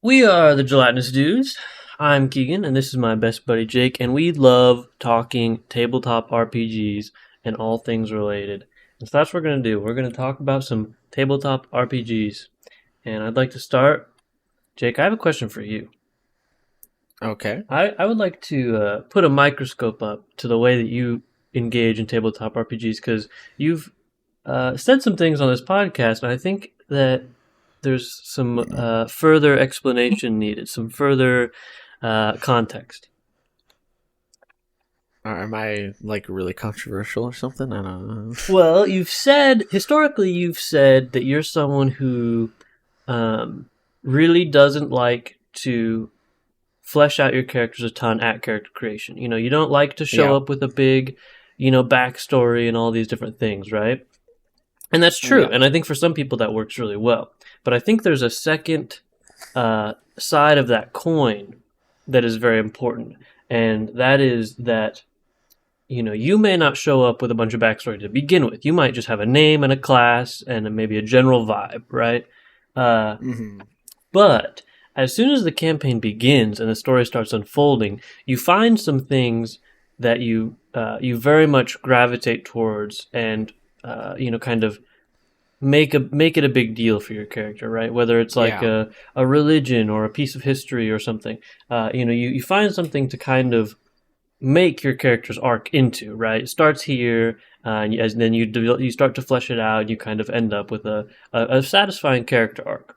We are the Gelatinous Dudes. I'm Keegan, and this is my best buddy Jake, and we love talking tabletop RPGs and all things related. And so that's what we're going to do. We're going to talk about some tabletop RPGs. And I'd like to start. Jake, I have a question for you. Okay. I would like to put a microscope up to the way that you engage in tabletop RPGs, because you've said some things on this podcast, and I think that there's some further explanation needed, some further context. Am I like really controversial or something? I don't know. Well, historically you've said that you're someone who really doesn't like to flesh out your characters a ton at character creation. You know, you don't like to show up with a big, backstory and all these different things, right? And that's true. Yeah. And I think for some people that works really well. But I think there's a second side of that coin that is very important. And that is that, you may not show up with a bunch of backstory to begin with. You might just have a name and a class and maybe a general vibe, right? But as soon as the campaign begins and the story starts unfolding, you find some things that you very much gravitate towards and kind of make it a big deal for your character, right? Whether it's like a religion or a piece of history or something, you find something to kind of make your character's arc into, right? It starts here, and then you start to flesh it out. And you kind of end up with a satisfying character arc.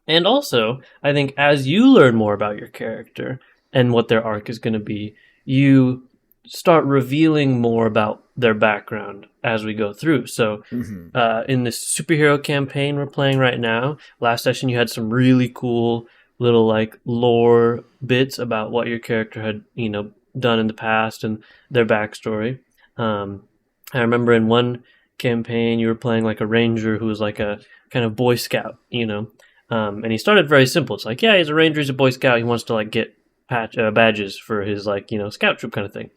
And also, I think as you learn more about your character and what their arc is going to be, you start revealing more about their background as we go through. So in this superhero campaign we're playing right now, last session you had some really cool little like lore bits about what your character had, done in the past and their backstory. I remember in one campaign you were playing like a ranger who was like a kind of Boy Scout, and he started very simple. It's like, he's a ranger, he's a Boy Scout, he wants to like get badges for his like, scout troop kind of thing.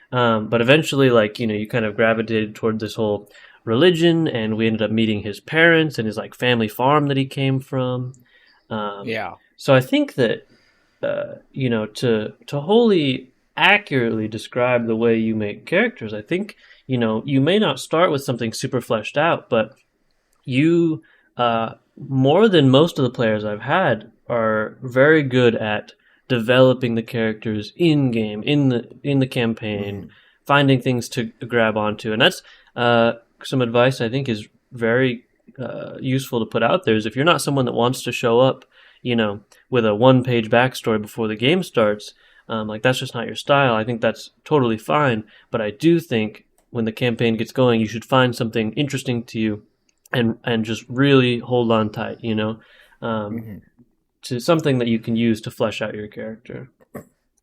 But eventually, like, you kind of gravitated toward this whole religion, and we ended up meeting his parents and his like family farm that he came from. So I think that, to wholly accurately describe the way you make characters, I think, you may not start with something super fleshed out, but you, more than most of the players I've had, are very good at developing the characters in game, in the campaign, finding things to grab onto. And that's some advice I think is very useful to put out there, is if you're not someone that wants to show up, with a one-page backstory before the game starts, like that's just not your style, I think that's totally fine. But I do think when the campaign gets going, you should find something interesting to you and just really hold on tight, to something that you can use to flesh out your character.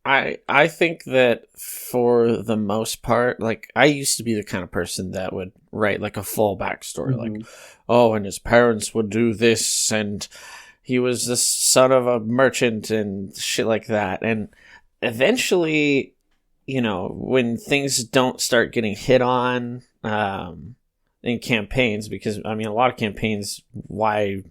I think that for the most part, like I used to be the kind of person that would write like a full backstory, like, and his parents would do this, and he was the son of a merchant and shit like that. And eventually, when things don't start getting hit on in campaigns, because I mean, a lot of campaigns, why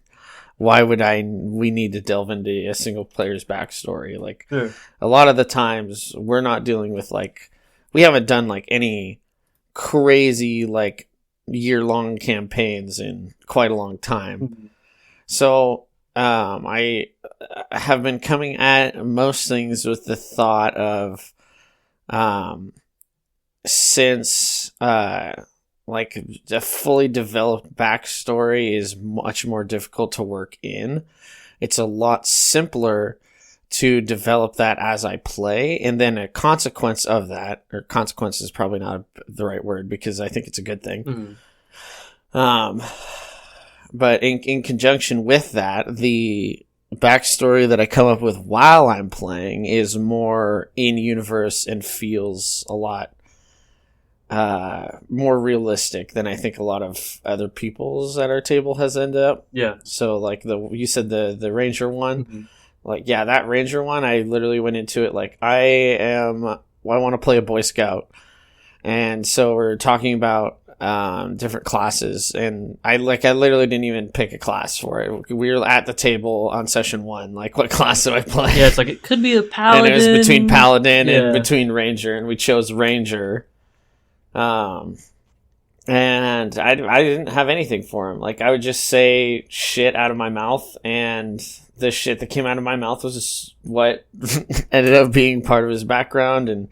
would we need to delve into a single player's backstory? Like, a lot of the times we're not dealing with like, we haven't done like any crazy like year-long campaigns in quite a long time. So I have been coming at most things with the thought of since like a fully developed backstory is much more difficult to work in, it's a lot simpler to develop that as I play. And then a consequence of that, or consequence is probably not the right word because I think it's a good thing. But in conjunction with that, the backstory that I come up with while I'm playing is more in-universe and feels a lot more realistic than I think a lot of other people's at our table has ended up. Yeah. So like you said the Ranger one, like, that Ranger one, I literally went into it like I want to play a Boy Scout. And so we're talking about different classes, and I literally didn't even pick a class for it. We were at the table on session 1, like, what class do I play? Yeah, it's like it could be a paladin. And it was between paladin and between ranger, and we chose ranger. And I didn't have anything for him. Like, I would just say shit out of my mouth, and the shit that came out of my mouth was just what ended up being part of his background. And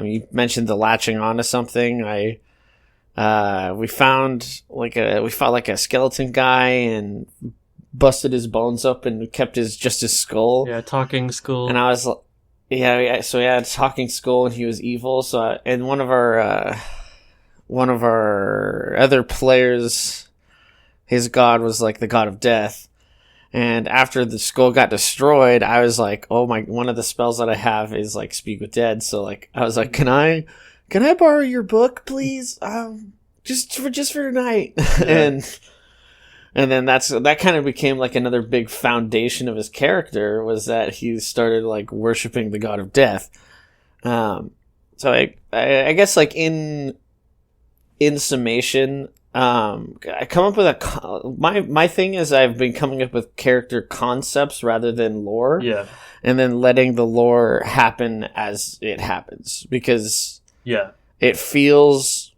you mentioned the latching onto something. We found like a skeleton guy and busted his bones up and kept his skull. Yeah, talking skull. And I was so he had a talking skull, and he was evil. So and one of our other players, his god was like the god of death. And after the skull got destroyed, I was like, oh my, one of the spells that I have is like speak with dead. So like, I was like, can I borrow your book, please? Just for tonight. Yeah. And then that kind of became like another big foundation of his character, was that he started like worshiping the god of death. So I guess like in summation, I come up with my thing is I've been coming up with character concepts rather than lore. Yeah. And then letting the lore happen as it happens, because it feels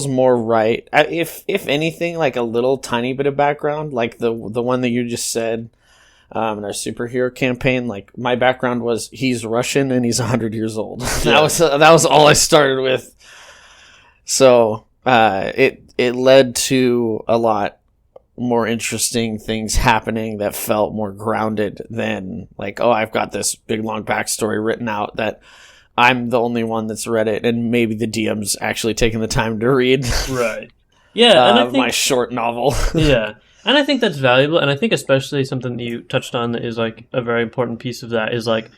more right. If anything, like a little tiny bit of background, like the one that you just said, in our superhero campaign, like my background was he's Russian and he's 100 years old. Yeah. That was all I started with. So it led to a lot more interesting things happening that felt more grounded than like, oh, I've got this big long backstory written out that I'm the only one that's read it, and maybe the DM's actually taking the time to read. Right. Yeah, and I think, my short novel. Yeah, and I think that's valuable, and I think especially something that you touched on that is like a very important piece of that is like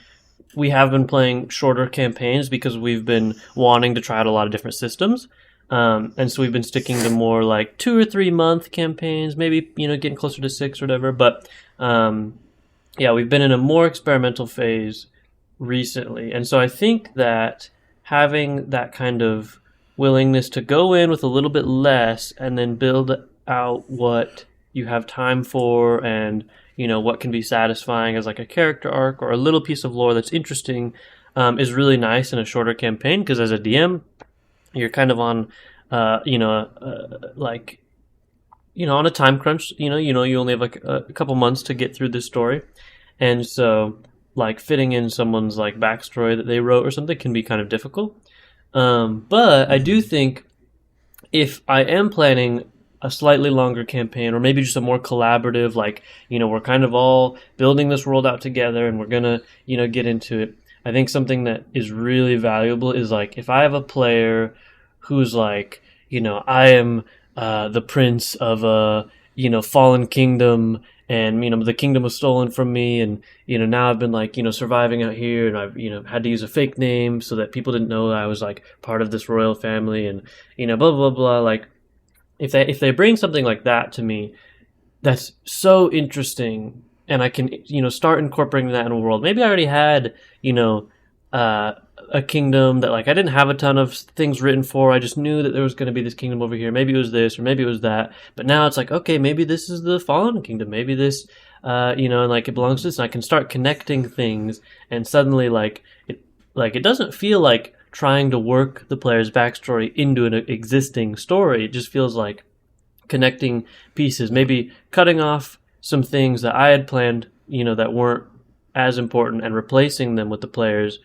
we have been playing shorter campaigns because we've been wanting to try out a lot of different systems. And so we've been sticking to more like 2 or 3 month campaigns, maybe, getting closer to 6 or whatever. But, we've been in a more experimental phase recently. And so I think that having that kind of willingness to go in with a little bit less and then build out what you have time for and, what can be satisfying as like a character arc or a little piece of lore that's interesting, is really nice in a shorter campaign. Because as a DM, you're kind of on, on a time crunch. You only have like a couple months to get through this story, and so like fitting in someone's like backstory that they wrote or something can be kind of difficult. But I do think if I am planning a slightly longer campaign, or maybe just a more collaborative, like we're kind of all building this world out together, and we're gonna get into it. I think something that is really valuable is like if I have a player who's like, I am the prince of a, fallen kingdom, and, the kingdom was stolen from me, and, now I've been like, surviving out here, and I've, had to use a fake name so that people didn't know that I was like part of this royal family, and, blah, blah, blah. Like, if they bring something like that to me, that's so interesting, and I can, start incorporating that in a world. Maybe I already had, a kingdom that like I didn't have a ton of things written for. I just knew that there was going to be this kingdom over here. Maybe it was this, or maybe it was that. But now it's like, okay, maybe this is the fallen kingdom. Maybe this, and like it belongs to this. And I can start connecting things, and suddenly it doesn't feel like trying to work the player's backstory into an existing story. It just feels like connecting pieces, maybe cutting off some things that I had planned, that weren't as important, and replacing them with the player's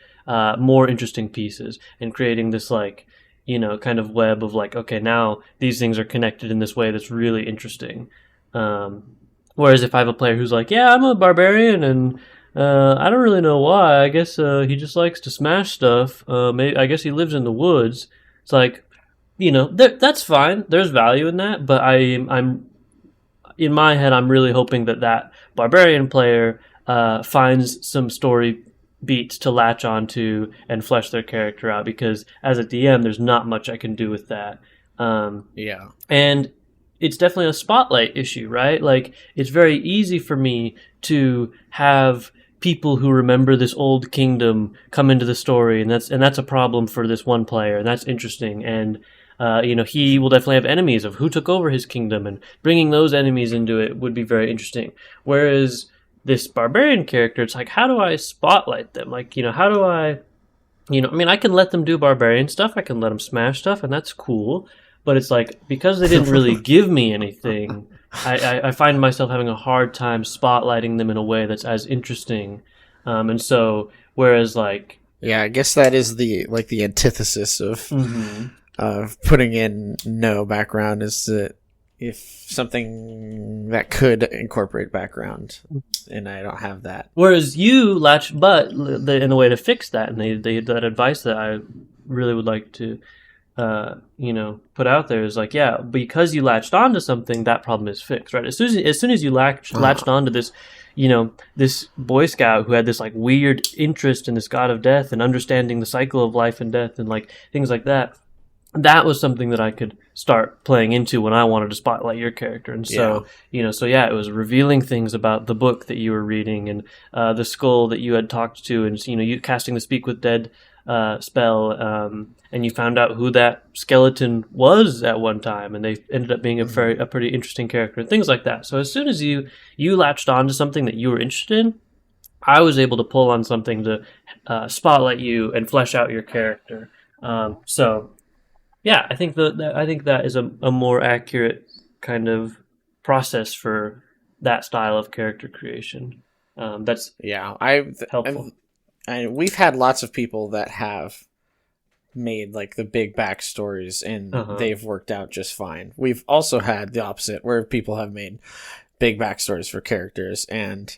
more interesting pieces, and creating this like, kind of web of like, okay, now these things are connected in this way that's really interesting. Whereas if I have a player who's like, yeah, I'm a barbarian, and I don't really know why. I guess he just likes to smash stuff. Maybe I guess he lives in the woods. It's like, that's fine. There's value in that, but I'm in my head, I'm really hoping that barbarian player finds some story beats to latch onto and flesh their character out, because as a DM, there's not much I can do with that. And it's definitely a spotlight issue, right? Like, it's very easy for me to have people who remember this old kingdom come into the story, and that's a problem for this one player, and that's interesting. And he will definitely have enemies of who took over his kingdom, and bringing those enemies into it would be very interesting. Whereas this barbarian character, it's like, how do I spotlight them? Like, how do I, I can let them do barbarian stuff, I can let them smash stuff, and that's cool. But it's like, because they didn't really give me anything, I find myself having a hard time spotlighting them in a way that's as interesting. And so, whereas like, yeah, I guess that is the antithesis of putting in no background, is that if something that could incorporate background, and I don't have that. Whereas you latch, but in a way to fix that, and they that advice that I really would like to, put out there is like, yeah, because you latched onto something, that problem is fixed, right? As soon as you latched onto this, this Boy Scout who had this like weird interest in this god of death and understanding the cycle of life and death and like things like that. That was something that I could start playing into when I wanted to spotlight your character. And so, it was revealing things about the book that you were reading and the skull that you had talked to, and, you casting the Speak with Dead spell, and you found out who that skeleton was at one time, and they ended up being a pretty interesting character and things like that. So as soon as you latched on to something that you were interested in, I was able to pull on something to spotlight you and flesh out your character. Yeah, I think that is a more accurate kind of process for that style of character creation. That's helpful. We've had lots of people that have made like the big backstories, and they've worked out just fine. We've also had the opposite, where people have made big backstories for characters, and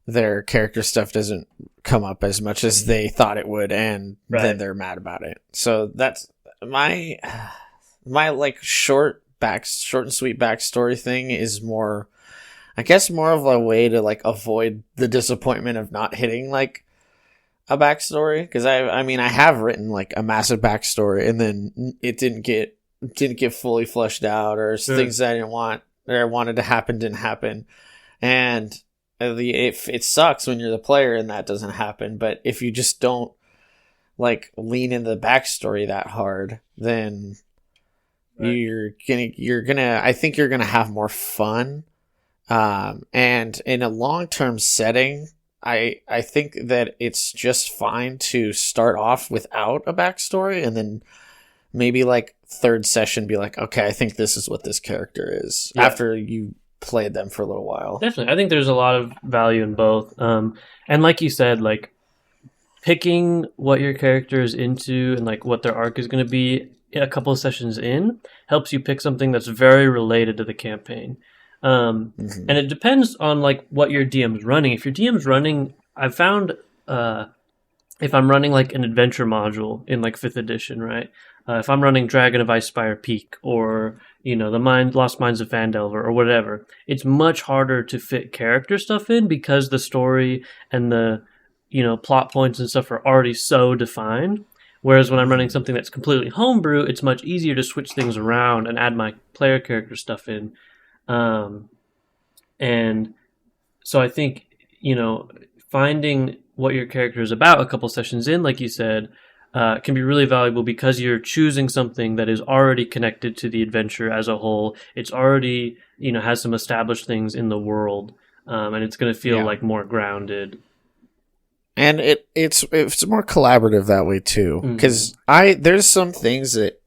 their character stuff doesn't come up as much as they thought it would, and then they're mad about it. So that's my like short and sweet backstory thing is more, I guess, more of a way to like avoid the disappointment of not hitting like a backstory, because I have written like a massive backstory and then it didn't get fully fleshed out, or things that I didn't want or I wanted to happen didn't happen, and it sucks when you're the player and that doesn't happen. But if you just don't like lean into the backstory that hard, then you're gonna I think you're gonna have more fun. And in a long-term setting, I think that it's just fine to start off without a backstory, and then maybe like third session be like, okay, I think this is what this character is, after you played them for a little while. Definitely. I think there's a lot of value in both. And like you said, like picking what your character is into and like what their arc is going to be a couple of sessions in helps you pick something that's very related to the campaign. And it depends on like what your DM's running. If your DM's running, I've found if I'm running like an adventure module in like 5th edition, right? If I'm running Dragon of Icespire Peak, or the Lost Mines of Phandelver or whatever, it's much harder to fit character stuff in because the story and the plot points and stuff are already so defined. Whereas when I'm running something that's completely homebrew, it's much easier to switch things around and add my player character stuff in. And so I think, finding what your character is about a couple sessions in, like you said, can be really valuable because you're choosing something that is already connected to the adventure as a whole. It's already, has some established things in the world, and it's going to feel like more grounded. And it's more collaborative that way too, because there's some things that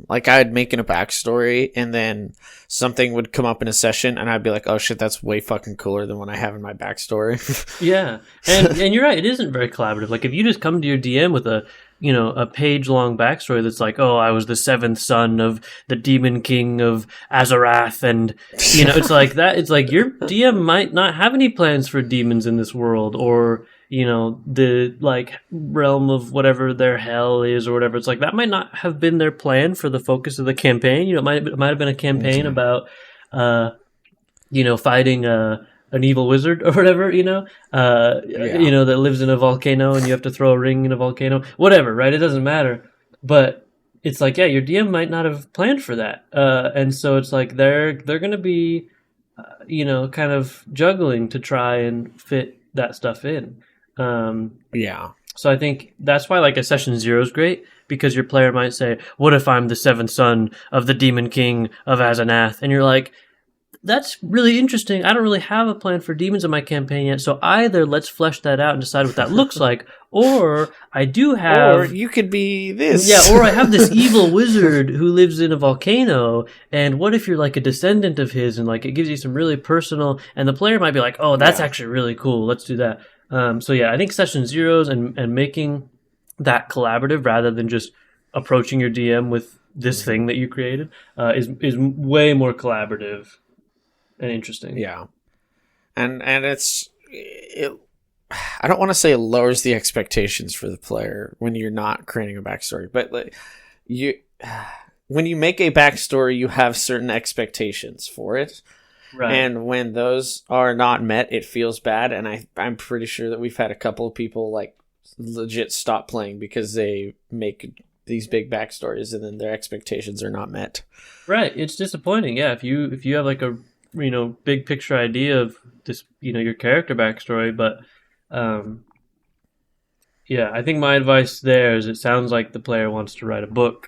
like I'd make in a backstory, and then something would come up in a session, and I'd be like, "Oh shit, that's way fucking cooler than what I have in my backstory." Yeah, and you're right. It isn't very collaborative. Like if you just come to your DM with a page long backstory that's like, "Oh, I was the 7th son of the Demon King of Azarath," and it's like that. It's like your DM might not have any plans for demons in this world, or the like realm of whatever their hell is or whatever. It's like that might not have been their plan for the focus of the campaign. It might have been a campaign about fighting an evil wizard or whatever, that lives in a volcano and you have to throw a ring in a volcano, whatever, right? It doesn't matter. But it's like, yeah, your DM might not have planned for that. And so it's like they're going to be kind of juggling to try and fit that stuff in. So I think that's why like a session 0 is great, because your player might say, what if I'm the seventh son of the demon king of Azanath? And you're like, that's really interesting. I don't really have a plan for demons in my campaign yet, so either let's flesh that out and decide what that looks like, or I do have... Or you could be this. Yeah, or I have this evil wizard who lives in a volcano, and what if you're like a descendant of his, and like it gives you some really personal... And the player might be like, oh, that's actually really cool. Let's do that. So yeah, I think session zeros and making that collaborative rather than just approaching your DM with this thing that you created is way more collaborative and interesting. Yeah. And I don't want to say it lowers the expectations for the player when you're not creating a backstory, but like when you make a backstory, you have certain expectations for it. Right. And when those are not met, it feels bad. And I'm pretty sure that we've had a couple of people like legit stop playing because they make these big backstories and then their expectations are not met. Right. It's disappointing. Yeah. If you have like a big picture idea of this, your character backstory, but yeah, I think my advice there is it sounds like the player wants to write a book.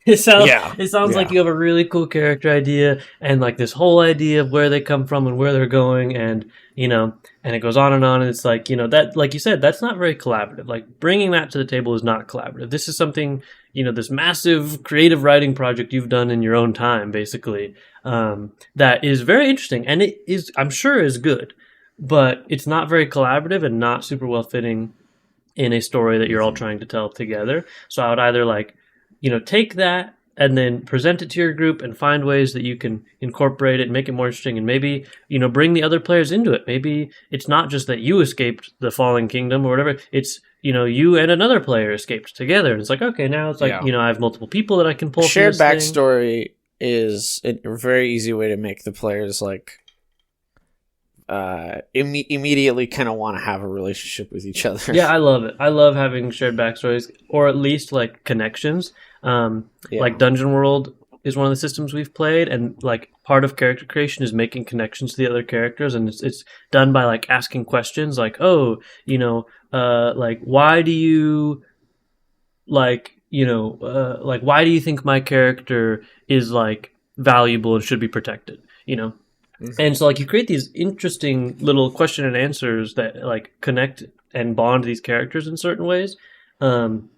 It sounds like you have a really cool character idea and like this whole idea of where they come from and where they're going, and and it goes on, and it's like, that, like you said, that's not very collaborative. Like bringing that to the table is not collaborative. This is something, this massive creative writing project you've done in your own time, basically, that is very interesting, and it is, I'm sure, is good, but it's not very collaborative and not super well fitting in a story that you're all trying to tell together. So I would either take that and then present it to your group and find ways that you can incorporate it and make it more interesting, and maybe, bring the other players into it. Maybe it's not just that you escaped the fallen kingdom or whatever. It's, you and another player escaped together. And it's like, okay, now it's like, I have multiple people that I can pull shared from this backstory is a very easy way to make the players like immediately kind of want to have a relationship with each other. Yeah, I love it. I love having shared backstories, or at least like connections. Like Dungeon World is one of the systems we've played, and like part of character creation is making connections to the other characters, and it's done by like asking questions like, oh, like why do you like why do you think my character is like valuable and should be protected, Mm-hmm. And so like you create these interesting little question and answers that like connect and bond these characters in certain ways. And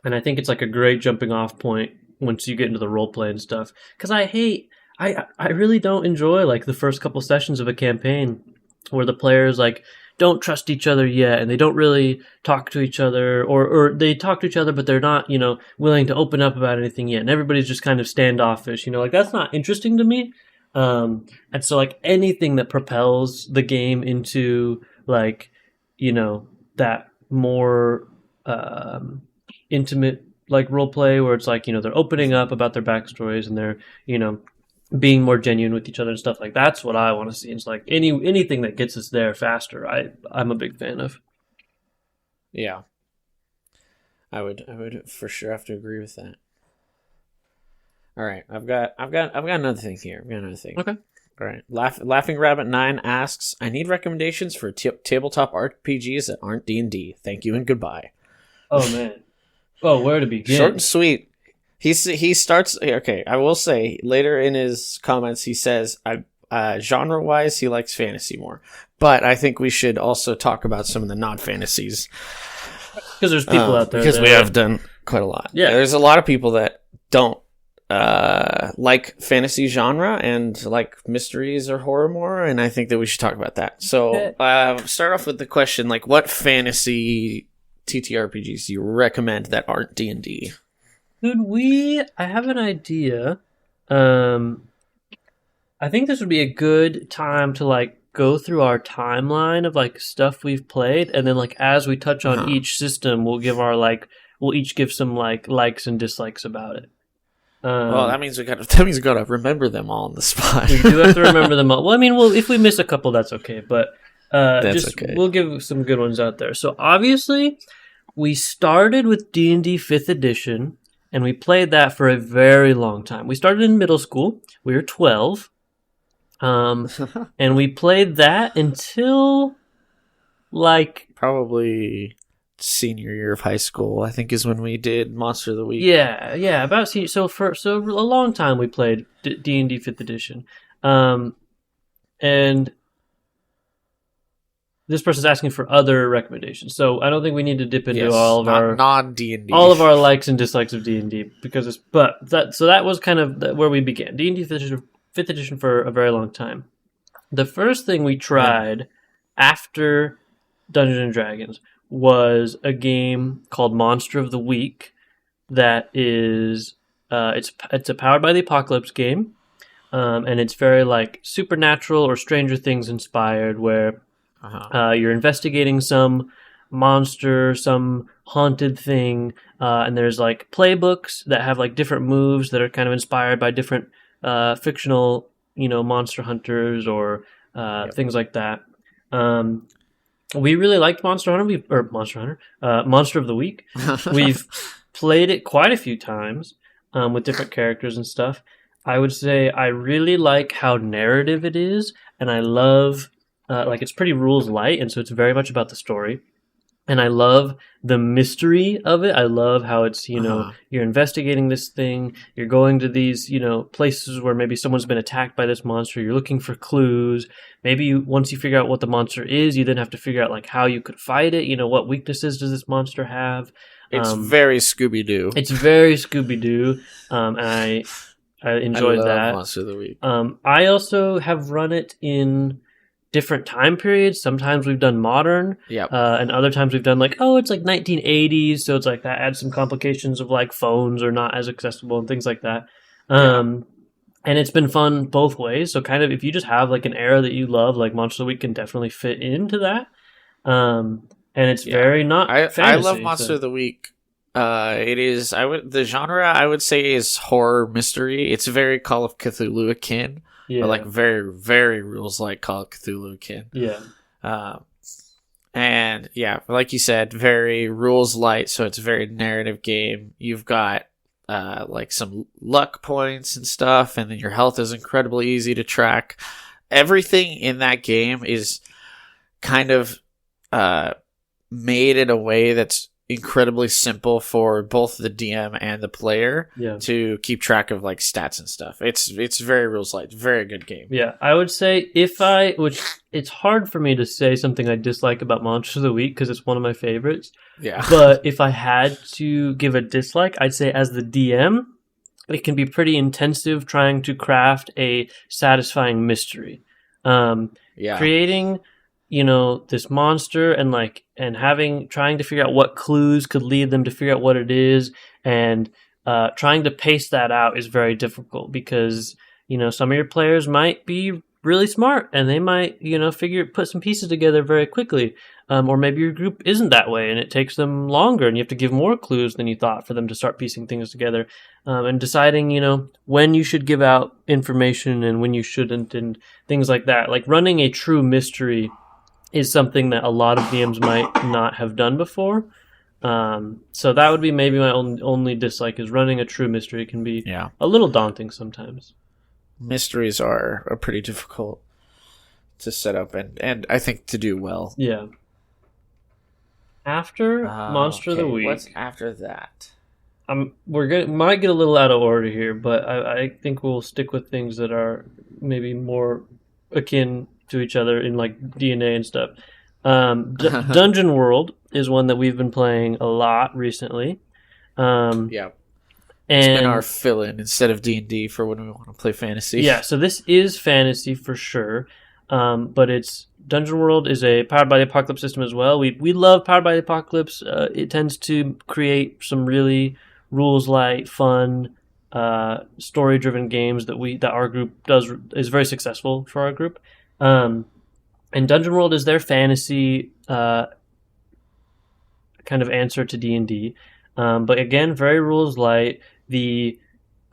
I think it's like a great jumping off point once you get into the role play and stuff. Because I really don't enjoy like the first couple sessions of a campaign where the players like don't trust each other yet, and they don't really talk to each other, or they talk to each other but they're not willing to open up about anything yet, and everybody's just kind of standoffish. Like that's not interesting to me. And so like anything that propels the game into like that more intimate like role play where it's like they're opening up about their backstories and they're being more genuine with each other and stuff, like that's what I want to see. It's like anything that gets us there faster, I'm a big fan of. Yeah, I would for sure have to agree with that. All right, I've got another thing here. Okay. All right. Laughing Rabbit 9 asks, I need recommendations for tabletop RPGs that aren't D&D. Thank you and goodbye. Oh man. Oh, where to begin? Short and sweet. He starts. Okay, I will say later in his comments he says, genre wise he likes fantasy more, but I think we should also talk about some of the non-fantasies because there's people out there because we have done quite a lot. Yeah, there's a lot of people that don't like fantasy genre and like mysteries or horror more, and I think that we should talk about that. So start off with the question, like, what fantasy TTRPGs do you recommend that aren't D&D? Dude, I have an idea. I think this would be a good time to like go through our timeline of like stuff we've played, and then like as we touch on each system, we'll each give some like likes and dislikes about it. Well, that means we gotta remember them all on the spot. We do have to remember them all. Well, I mean, if we miss a couple, that's okay. But okay. We'll give some good ones out there. So obviously, we started with D&D 5th edition, and we played that for a very long time. We started in middle school. We were 12, and we played that until like probably senior year of high school, I think, is when we did Monster of the Week. Yeah, about so a long time we played D&D 5th edition. And this person's asking for other recommendations. So I don't think we need to dip into all of our non-D&D, all of our likes and dislikes of D&D, because that was kind of where we began. D&D 5th edition for a very long time. The first thing we tried after Dungeons and Dragons was a game called Monster of the Week that is it's a Powered by the Apocalypse game, and it's very like Supernatural or Stranger Things inspired, where you're investigating some monster, some haunted thing, and there's like playbooks that have like different moves that are kind of inspired by different fictional, monster hunters or things like that. We really liked Monster of the Week. We've played it quite a few times with different characters and stuff. I would say I really like how narrative it is, and I love it's pretty rules light, and so it's very much about the story. And I love the mystery of it. I love how it's, you're investigating this thing. You're going to these, places where maybe someone's been attacked by this monster. You're looking for clues. Maybe once you figure out what the monster is, you then have to figure out like how you could fight it. What weaknesses does this monster have? It's very Scooby-Doo. It's very Scooby-Doo. And I enjoyed that. Monster of the Week. I also have run it in different time periods. Sometimes we've done modern, and other times we've done it's like 1980s, so it's like that adds some complications of like phones are not as accessible and things like that. And it's been fun both ways. So kind of if you just have like an era that you love, like Monster of the Week can definitely fit into that. And it's very not fantasy. I love Monster of the Week. It is the genre I would say is horror mystery. It's very Call of Cthulhu akin. Yeah. Or like very, very rules like Call of Cthulhu akin. Yeah. And yeah, like you said, very rules light, so it's a very narrative game. You've got like some luck points and stuff, and then your health is incredibly easy to track. Everything in that game is kind of made in a way that's incredibly simple for both the DM and the player to keep track of like stats and stuff. It's very rules light, very good game. Yeah, I would say which it's hard for me to say something I dislike about Monster of the Week because it's one of my favorites. Yeah. But if I had to give a dislike, I'd say as the DM, it can be pretty intensive trying to craft a satisfying mystery. Creating this monster and trying to figure out what clues could lead them to figure out what it is, and trying to pace that out is very difficult because, some of your players might be really smart and they might, put some pieces together very quickly. Or maybe your group isn't that way and it takes them longer and you have to give more clues than you thought for them to start piecing things together. And deciding, when you should give out information and when you shouldn't and things like that. Like running a true mystery is something that a lot of DMs might not have done before. So that would be maybe my only dislike, is running a true mystery can be a little daunting sometimes. Mysteries are pretty difficult to set up and I think to do well. Yeah. After Monster of the Week. What's after that? Might get a little out of order here, but I think we'll stick with things that are maybe more akin to each other in like DNA and stuff. Dungeon World is one that we've been playing a lot recently. It's been our fill-in instead of D&D for when we want to play fantasy. Yeah, so this is fantasy for sure, but it's Dungeon World is a Powered by the Apocalypse system as well. We love Powered by the Apocalypse. It tends to create some really rules light, fun, story-driven games that our group is very successful for our group. And Dungeon World is their fantasy kind of answer to D&D. But again, very rules light. The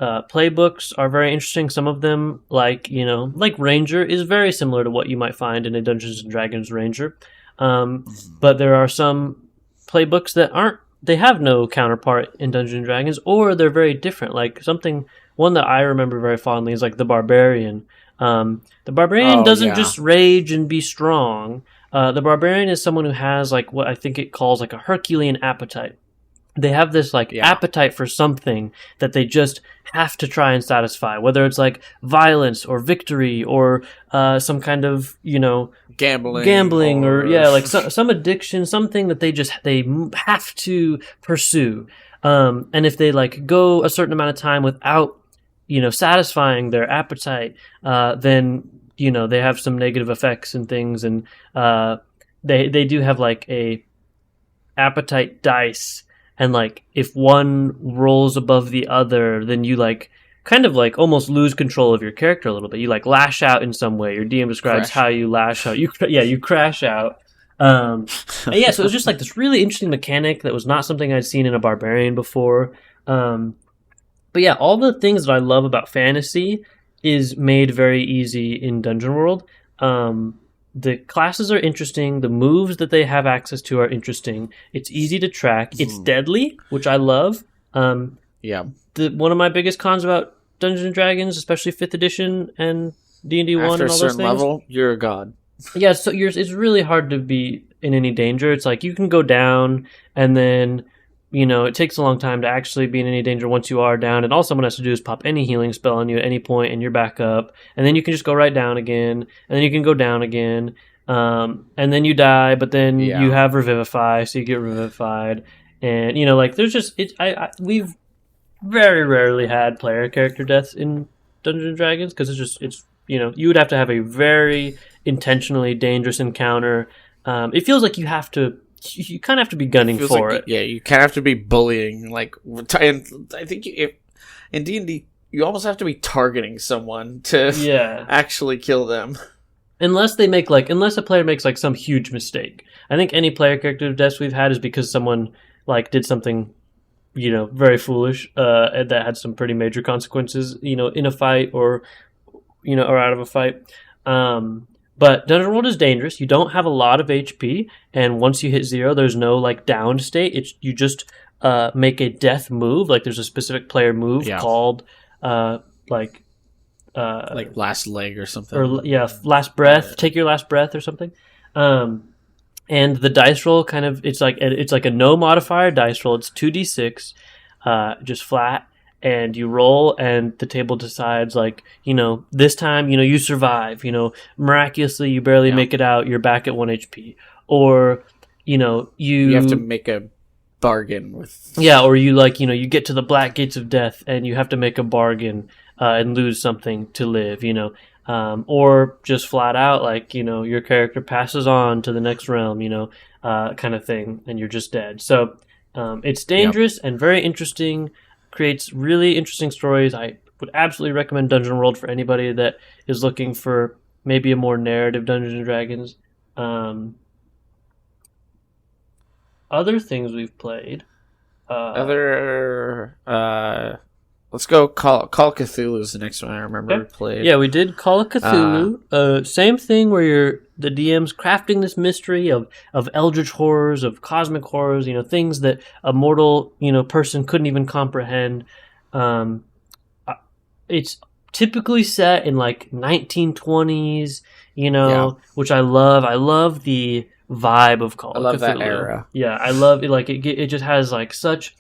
playbooks are very interesting. Some of them, like Ranger, is very similar to what you might find in a Dungeons and Dragons Ranger. But there are some playbooks that they have no counterpart in Dungeons and Dragons, or they're very different. Like one that I remember very fondly is like the Barbarian. The Barbarian doesn't just rage and be strong. the barbarian is someone who has like what I think it calls like a Herculean appetite. They have this like appetite for something that they just have to try and satisfy, whether it's like violence or victory or some kind of, you know, gambling or like some addiction, something that they have to pursue. And if they like go a certain amount of time without, you know, satisfying their appetite, then, you know, they have some negative effects and things. And they do have like a appetite dice. And like if one rolls above the other, then you like kind of like almost lose control of your character a little bit. You like lash out in some way. Your DM describes how you lash out. You crash out. And so it was just like this really interesting mechanic that was not something I'd seen in a barbarian before. But yeah, all the things that I love about fantasy is made very easy in Dungeon World. The classes are interesting. The moves that they have access to are interesting. It's easy to track. It's deadly, which I love. One of my biggest cons about Dungeons and Dragons, especially 5th edition and D&D 1 and all those things. After a certain level, you're a god. Yeah, so it's really hard to be in any danger. It's like you can go down and then, you know, it takes a long time to actually be in any danger once you are down. And all someone has to do is pop any healing spell on you at any point and you're back up. And then you can just go right down again. And then you can go down again. And then you die, but then you have Revivify, so you get revivified. And, you know, like there's just... we've very rarely had player character deaths in Dungeons and Dragons because it's you know, you would have to have a very intentionally dangerous encounter. It feels like you kind of have to be gunning for it. Yeah, you kind of have to be bullying. Like, and I think in D&D, you almost have to be targeting someone to actually kill them. Unless a player makes like some huge mistake. I think any player character deaths we've had is because someone like did something, you know, very foolish that had some pretty major consequences, you know, in a fight or, you know, or out of a fight. But Dungeon World is dangerous. You don't have a lot of HP, and once you hit 0, there's no like downed state. You just make a death move. Like there's a specific player move called like last leg or something. Or last breath. Take your last breath or something. And the dice roll kind of it's like a no modifier dice roll. It's 2d6, just flat. And you roll, and the table decides, like, you know, this time, you know, you survive. You know, miraculously, you barely make it out. You're back at 1 HP. Or, you know, you have to make a bargain with... Yeah, or you, like, you know, you get to the black gates of death, and you have to make a bargain and lose something to live, you know. Or just flat out, like, you know, your character passes on to the next realm, you know, kind of thing, and you're just dead. So it's dangerous and very interesting. Creates really interesting stories. I would absolutely recommend Dungeon World for anybody that is looking for maybe a more narrative Dungeons and Dragons. Other things we've played. Let's go. Call Cthulhu is the next one I remember we played. Yeah, we did Call of Cthulhu. Same thing where the DM's crafting this mystery of eldritch horrors, of cosmic horrors, you know, things that a mortal, you know, person couldn't even comprehend. It's typically set in like 1920s, you know, which I love. I love the vibe of Call of Cthulhu. I love that era. Yeah, I love it. Like it just has like such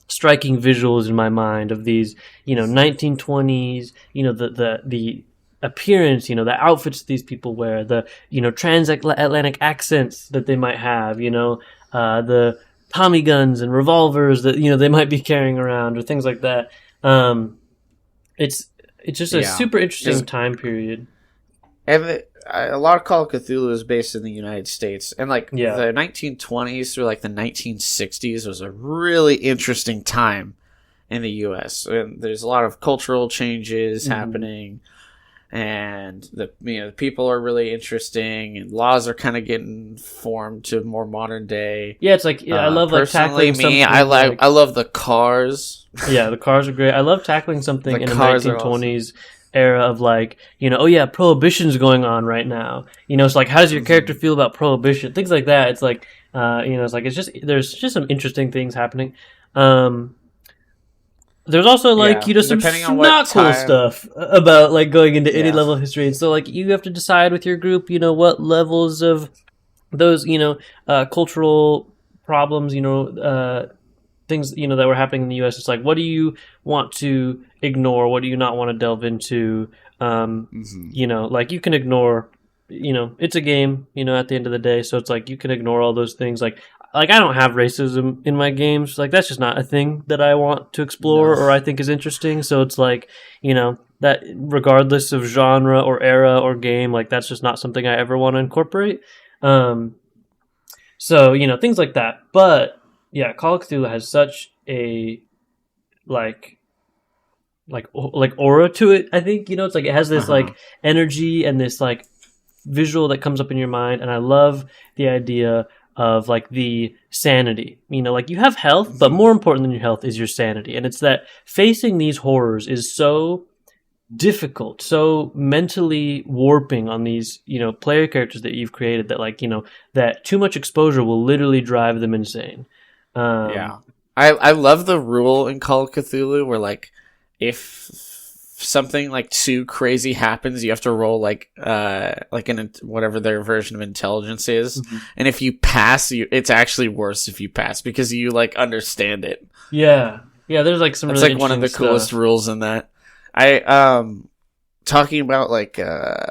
striking visuals in my mind of these, you know, 1920s, you know, the appearance, you know, the outfits these people wear, the, you know, transatlantic accents that they might have, you know, the Tommy guns and revolvers that, you know, they might be carrying around or things like that. It's just a super interesting time period. And a lot of Call of Cthulhu is based in the United States. And, like, the 1920s through, like, the 1960s was a really interesting time in the U.S. And there's a lot of cultural changes happening. And, the people are really interesting. And laws are kind of getting formed to more modern day. Yeah, it's like, I love, like, tackling something. I love the cars. Yeah, the cars are great. I love tackling something in the 1920s. Era of, like, you know, prohibition's going on right now, you know, it's like, how does your character feel about prohibition, things like that. It's like, you know, it's like, there's just some interesting things happening. There's also, like, you know, some not cool stuff about, like, going into any level of history, and so, like, you have to decide with your group, you know, what levels of those cultural problems, things that were happening in the U.S. It's like, what do you want to ignore? What do you not want to delve into? Like you can ignore. It's a game. At the end of the day, so it's like you can ignore all those things. Like I don't have racism in my games. Like that's just not a thing that I want to explore or I think is interesting. So it's like that regardless of genre or era or game, like that's just not something I ever want to incorporate. So things like that. But yeah, Call of Cthulhu has such a like aura to it. I think it's like it has this like energy and this like visual that comes up in your mind, and I love the idea of like the sanity. Like you have health, but more important than your health is your sanity, and it's that facing these horrors is so difficult, so mentally warping on these player characters that you've created that like that too much exposure will literally drive them insane. I love the rule in Call of Cthulhu where like if something like too crazy happens, you have to roll like in whatever their version of intelligence is, and if you pass, it's actually worse if you pass because you like understand it. Yeah, there's like some. That's really like one of the coolest rules in that. I talking about like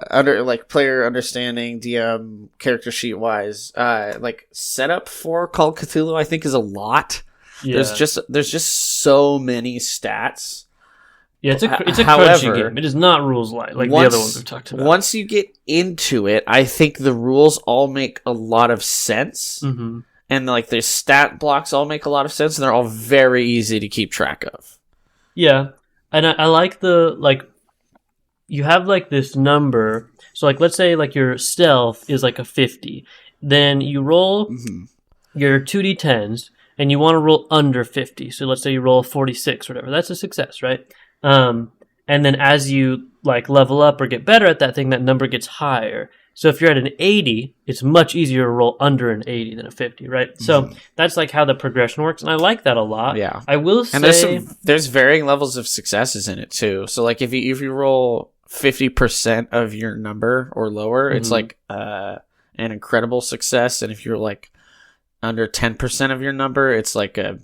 under like player understanding DM character sheet wise, like setup for Call of Cthulhu I think is a lot. Yeah. There's just so many stats. Yeah, it's a crunchy game. It is not rules light like the other ones we've talked about. Once you get into it, I think the rules all make a lot of sense. And like their stat blocks all make a lot of sense, and they're all very easy to keep track of. Yeah. And I like you have like this number. So like, let's say like your stealth is like a 50. Then you roll your 2d10s and you want to roll under 50. So let's say you roll a 46 or whatever. That's a success, right? And then as you like level up or get better at that thing, that number gets higher. So if you're at an 80, it's much easier to roll under an 80 than a 50, right? So that's like how the progression works, and I like that a lot. Yeah, I will say, and there's varying levels of successes in it too. So like if you roll 50% of your number or lower, it's like an incredible success, and if you're like under 10% of your number, it's like a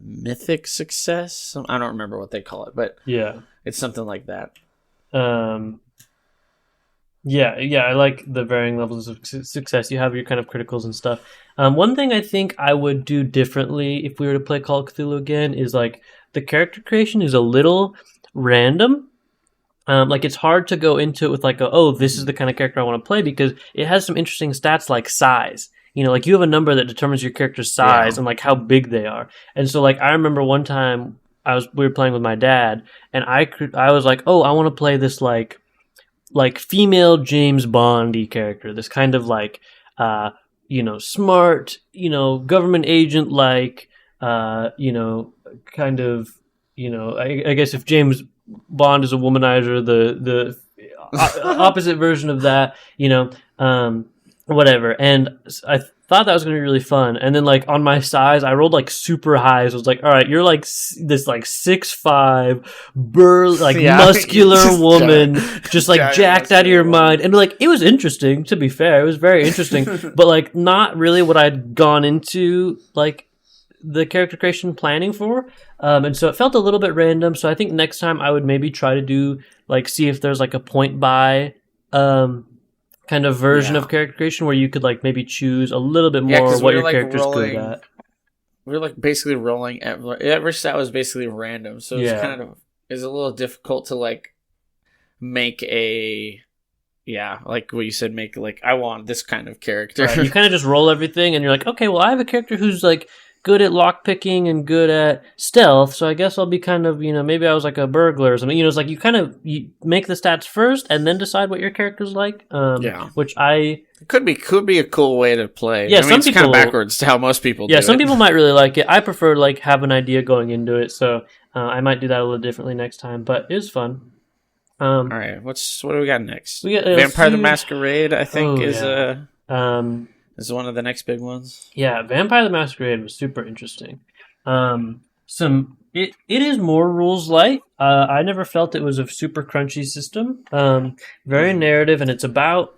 mythic success. I don't remember what they call it, but yeah, it's something like that. Yeah, I like the varying levels of success. You have your kind of criticals and stuff. One thing I think I would do differently if we were to play Call of Cthulhu again is like the character creation is a little random. Like it's hard to go into it with like, this is the kind of character I want to play because it has some interesting stats like size. Like you have a number that determines your character's size and like how big they are. And so like I remember one time we were playing with my dad, and I was like, I want to play this like female James Bondy character, this kind of like smart, government agent like kind of I guess if James Bond is a womanizer, the opposite version of that, whatever. And I thought that was going to be really fun. And then like on my size, I rolled like super high. So I was like, all right, you're like this like 6'5", muscular woman, just like jacked out of your mind. And like, it was interesting, to be fair. It was very interesting, but like not really what I'd gone into like the character creation planning for. And so it felt a little bit random. So I think next time I would maybe try to do like, see if there's like a point buy, kind of version of character creation where you could like maybe choose a little bit more what your character's good at. We were like basically rolling every stat was basically random, so it's kind of is a little difficult to like make like what you said, make like I want this kind of character. Right. You kind of just roll everything and you're like, okay, well I have a character who's like good at lockpicking and good at stealth, so I guess I'll be kind of, maybe I was like a burglar or something. It's like you make the stats first and then decide what your character's like. Which could be a cool way to play. Yeah, some it's people, kind of backwards to how most people do it. Yeah, some people might really like it. I prefer like have an idea going into it, so I might do that a little differently next time. But it was fun. All right, what do we got next? We got Vampire the Masquerade. I think is one of the next big ones. Yeah, Vampire the Masquerade was super interesting. It is more rules light. I never felt it was a super crunchy system. Very narrative, and it's about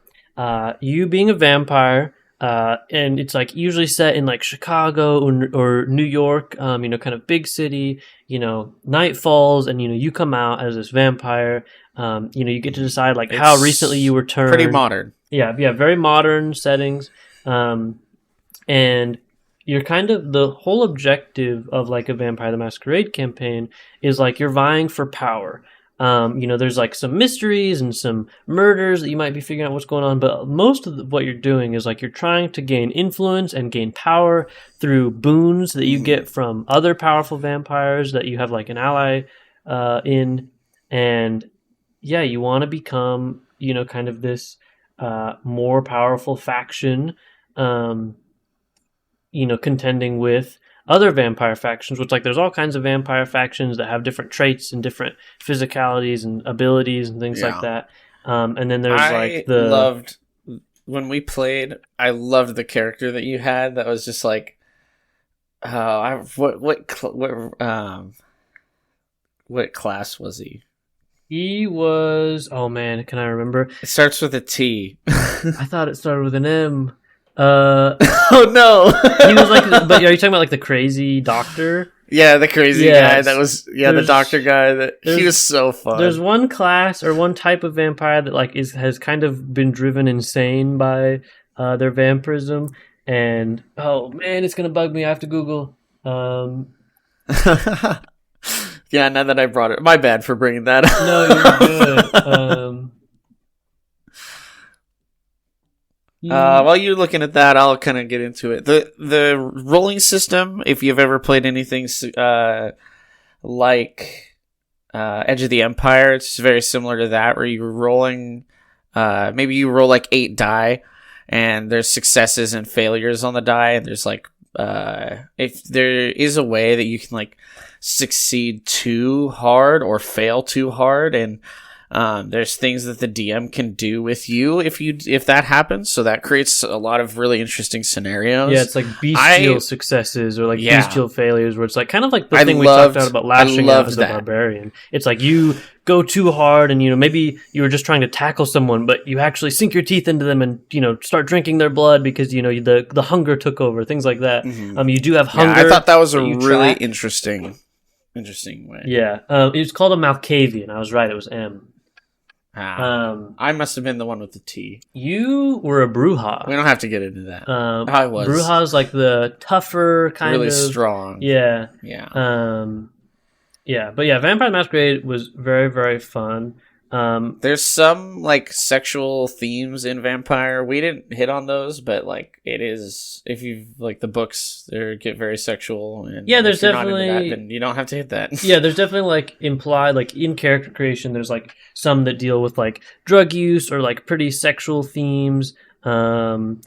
you being a vampire And it's like usually set in like Chicago or New York, kind of big city. Night falls, and you come out as this vampire. You get to decide like how recently you were turned. Pretty modern. Yeah, very modern settings. And you're kind of, the whole objective of like a Vampire the Masquerade campaign is like you're vying for power. There's like some mysteries and some murders that you might be figuring out what's going on, but most of what you're doing is like you're trying to gain influence and gain power through boons that you get from other powerful vampires that you have like an ally in. And yeah, you want to become, kind of this more powerful faction, contending with other vampire factions, which like there's all kinds of vampire factions that have different traits and different physicalities and abilities and things like that. And then there's loved when we played. I loved the character that you had. That was just like, what class was he? He was, oh man, can I remember? It starts with a T. I thought it started with an M. Oh no! He was like, but are you talking about like the crazy doctor? Yeah, the crazy guy. That was the doctor guy. He was so fun. There's one class or one type of vampire that like has kind of been driven insane by their vampirism, and oh man, it's gonna bug me. I have to Google. Yeah, now that I brought it, my bad for bringing that up. No, you're good. While you're looking at that, I'll kind of get into it. The rolling system, if you've ever played anything like Edge of the Empire, it's very similar to that, where you're rolling, maybe you roll like 8 die, and there's successes and failures on the die, and there's like, if there is a way that you can like succeed too hard or fail too hard, and there's things that the DM can do with you if that happens, so that creates a lot of really interesting scenarios. Yeah, it's like bestial successes or like bestial failures, where it's like kind of like the thing we talked about lashing out as a barbarian. It's like you go too hard, and maybe you were just trying to tackle someone, but you actually sink your teeth into them and start drinking their blood because the hunger took over, things like that. Mm-hmm. You do have hunger. I thought that was a really interesting way. Yeah, it's called a Malkavian. I was right; it was M. I must have been the one with the T. You were a Bruja. We don't have to get into that. I was. Bruja's like the tougher kind really of... Really strong. Yeah. Yeah. But yeah, Vampire Masquerade was very, very fun. There's some like sexual themes in Vampire. We didn't hit on those, but like it is, if you like the books, they get very sexual. And yeah, there's if you're definitely not into that, then you don't have to hit that. Yeah, there's definitely like implied, like in character creation, there's like some that deal with like drug use or like pretty sexual themes, like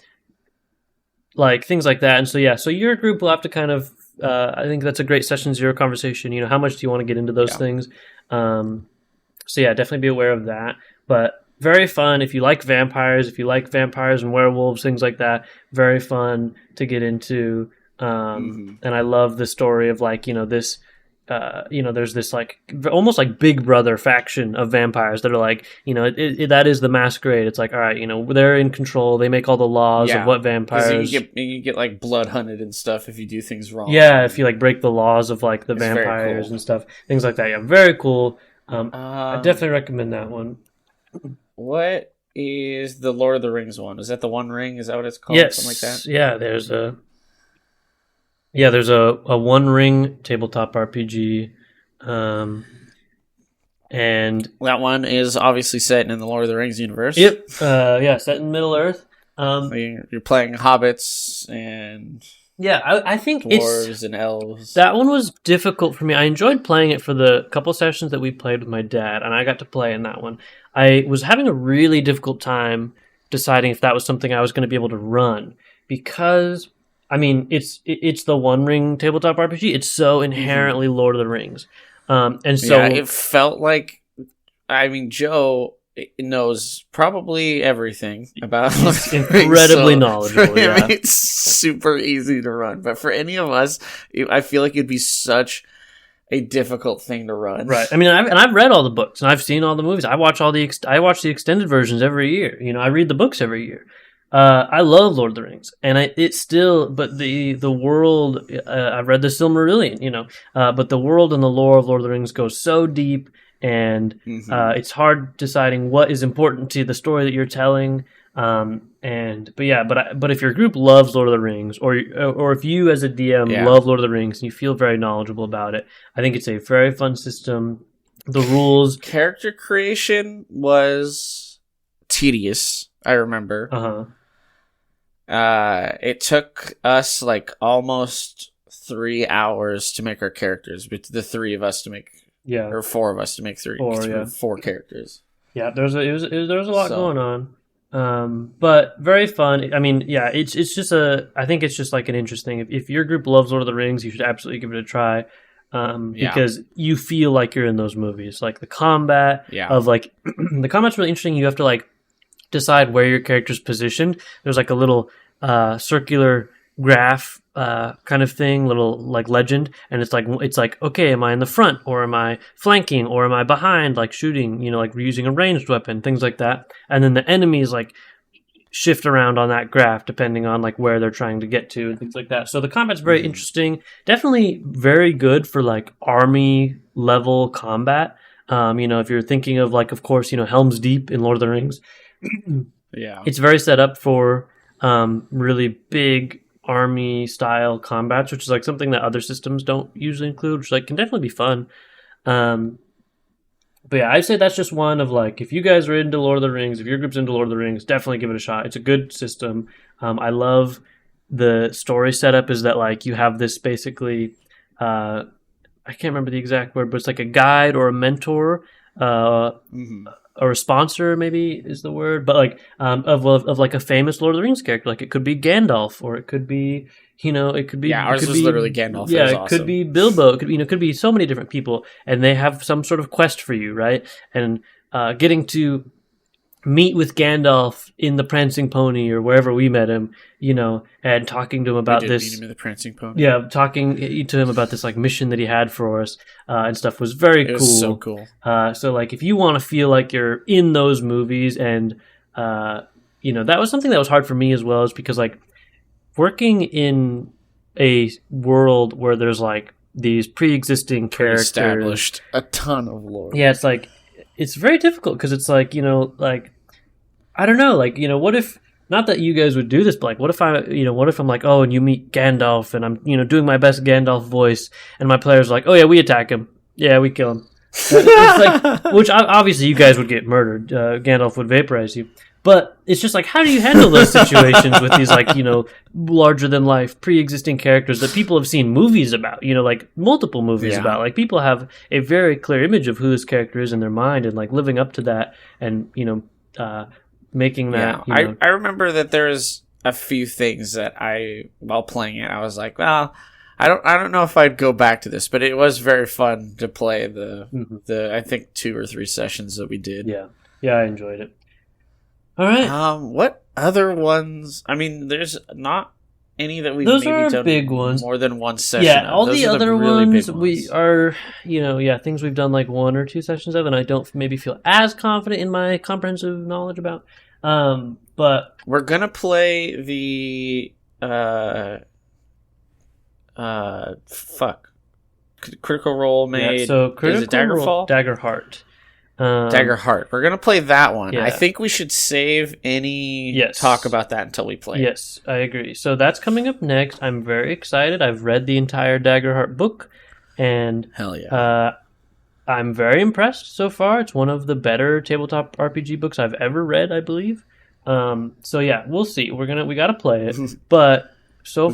things like that. And so yeah, so your group will have to kind of, I think that's a great session zero conversation. How much do you want to get into those things? So yeah, definitely be aware of that. But very fun if you like vampires, and werewolves, things like that. Very fun to get into. And I love the story of like, this, there's this like almost like Big Brother faction of vampires that are like, that is the Masquerade. It's like, all right, they're in control. They make all the laws of what vampires. You get like blood hunted and stuff if you do things wrong. Yeah, if you like break the laws of like the vampires and stuff, things like that. Yeah, very cool. I definitely recommend that one. What is the Lord of the Rings one? Is that the One Ring? Is that what it's called? Yes. Something like that? Yeah, there's a One Ring tabletop RPG. And that one is obviously set in the Lord of the Rings universe. Yep. Set in Middle Earth. You're playing hobbits and... Yeah, I think dwarves and elves. That one was difficult for me. I enjoyed playing it for the couple sessions that we played with my dad, and I got to play in that one. I was having a really difficult time deciding if that was something I was going to be able to run, because, I mean, it's the One Ring tabletop RPG. It's so inherently Lord of the Rings. And so... Yeah, it felt like... I mean, Joe... knows probably everything about incredibly knowledgeable. Yeah, it's super easy to run, but for any of us, I feel like it'd be such a difficult thing to run. Right. I mean, I've read all the books and I've seen all the movies. I watch the extended versions every year. I read the books every year. I love Lord of the Rings, and it's still, but the world. I've read the Silmarillion, but the world and the lore of Lord of the Rings goes so deep, and it's hard deciding what is important to the story that you're telling. But if your group loves Lord of the Rings, or if you as a DM love Lord of the Rings and you feel very knowledgeable about it, I think it's a very fun system. The rules, character creation was tedious. I remember. It took us like almost 3 hours to make our characters, but the three of us to make, or four of us to make four characters. Yeah, there was a lot going on, but very fun. I mean, yeah, it's just I think it's just like an interesting. If your group loves Lord of the Rings, you should absolutely give it a try. Because you feel like you're in those movies, like the combat of like the combat's really interesting. You have to like decide where your character's positioned. There's like a little circular graph kind of thing, little like legend, and it's like okay, am I in the front or am I flanking or am I behind, like shooting, like using a ranged weapon, things like that. And then the enemies like shift around on that graph depending on like where they're trying to get to and things like that. So the combat's very interesting, definitely very good for like army level combat. If you're thinking of like, of course, Helm's Deep in Lord of the Rings. It's very set up for really big army style combats, which is like something that other systems don't usually include, which like can definitely be fun. But yeah, I'd say that's just one of like, if you guys are into Lord of the Rings, if your group's into Lord of the Rings, definitely give it a shot. It's a good system. I love the story setup is that like you have this basically, I can't remember the exact word, but it's like a guide or a mentor, or a sponsor maybe is the word, but like of like a famous Lord of the Rings character. Like it could be Gandalf, or it could be ours was literally Gandalf. Yeah, it awesome. Could be Bilbo. It could be so many different people, and they have some sort of quest for you, right? And getting to meet with Gandalf in the Prancing Pony or wherever we met him, and talking to him about this. Meet him in the Prancing Pony. Yeah, talking to him about this like mission that he had for us and stuff was very cool. It was so cool. So like if you want to feel like you're in those movies, and that was something that was hard for me as well, is because like working in a world where there's like these pre-existing characters, established a ton of lore. Yeah, it's like. It's very difficult because it's like, like, I don't know, like, what if, not that you guys would do this, but like, what if I'm like, oh, and you meet Gandalf and I'm, doing my best Gandalf voice and my player's like, oh yeah, we attack him. Yeah, we kill him. It's like, which obviously you guys would get murdered. Gandalf would vaporize you. But it's just like, how do you handle those situations with these, like, larger than life pre-existing characters that people have seen movies about, like multiple movies about. Like people have a very clear image of who this character is in their mind, and like living up to that and, making that. I remember that there's a few things that while playing it, I was like, well, I don't know if I'd go back to this, but it was very fun to play the I think 2 or 3 sessions that we did. Yeah, I enjoyed it. All right. What other ones? I mean, there's not any that we've Those maybe are done big ones. More than one session. Yeah, all Those the are other really ones big we are, things we've done like 1 or 2 sessions of, and I don't maybe feel as confident in my comprehensive knowledge about. But we're gonna play the Critical Role made. Yeah, so Critical is it Daggerfall? Daggerheart. Daggerheart. We're gonna play that one. Yeah. I think we should save any talk about that until we play. Yes, I agree. So that's coming up next. I'm very excited. I've read the entire Daggerheart book, and hell yeah, I'm very impressed so far. It's one of the better tabletop RPG books I've ever read, I believe. So yeah, we'll see. We gotta play it, but so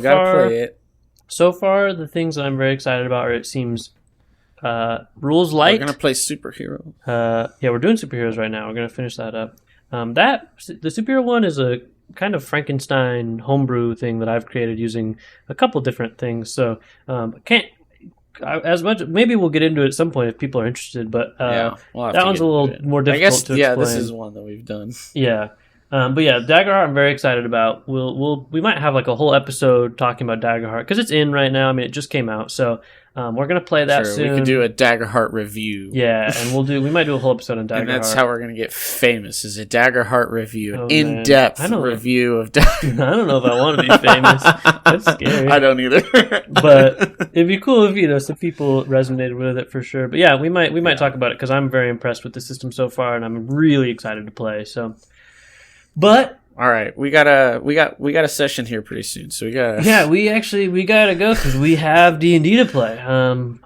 far, the things that I'm very excited about are, it seems. Rules light. We're gonna play superhero. Yeah, we're doing superheroes right now. We're gonna finish that up. The superhero one is a kind of Frankenstein homebrew thing that I've created using a couple different things. So as much. Maybe we'll get into it at some point if people are interested. But we'll that one's a little more difficult to explain. Yeah, this is one that we've done. Yeah. But yeah, Daggerheart I'm very excited about. We might have like a whole episode talking about Daggerheart because it's in right now. I mean, it just came out, so we're gonna play that soon. We could do a Daggerheart review. Yeah, and we might do a whole episode on Daggerheart. And that's how we're gonna get famous. Is a Daggerheart review, an in-depth review of Daggerheart. I don't know if I want to be famous. That's scary. I don't either. But it'd be cool if some people resonated with it for sure. But yeah, we might talk about it because I'm very impressed with the system so far, and I'm really excited to play. So. But all right, we got a session here pretty soon, so we gotta go because we have D&D to play. I'm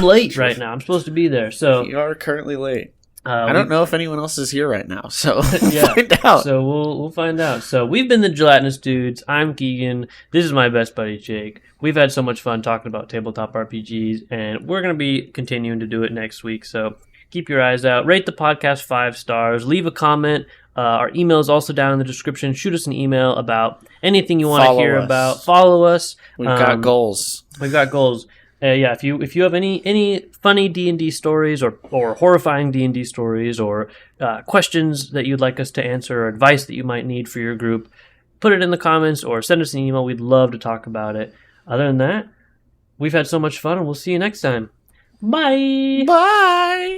late right now. I'm supposed to be there, so you are currently late. I don't know if anyone else is here right now, so yeah. Find out. So we'll find out. So we've been the Gelatinous Dudes. I'm Keegan. This is my best buddy Jake. We've had so much fun talking about tabletop RPGs, and we're gonna be continuing to do it next week. So keep your eyes out. Rate the podcast 5 stars. Leave a comment. Our email is also down in the description. Shoot us an email about anything you want to hear about. Follow us. We've got goals. We've got goals. Yeah, if you have any funny D&D stories or horrifying D&D stories or questions that you'd like us to answer or advice that you might need for your group, put it in the comments or send us an email. We'd love to talk about it. Other than that, we've had so much fun, and we'll see you next time. Bye. Bye.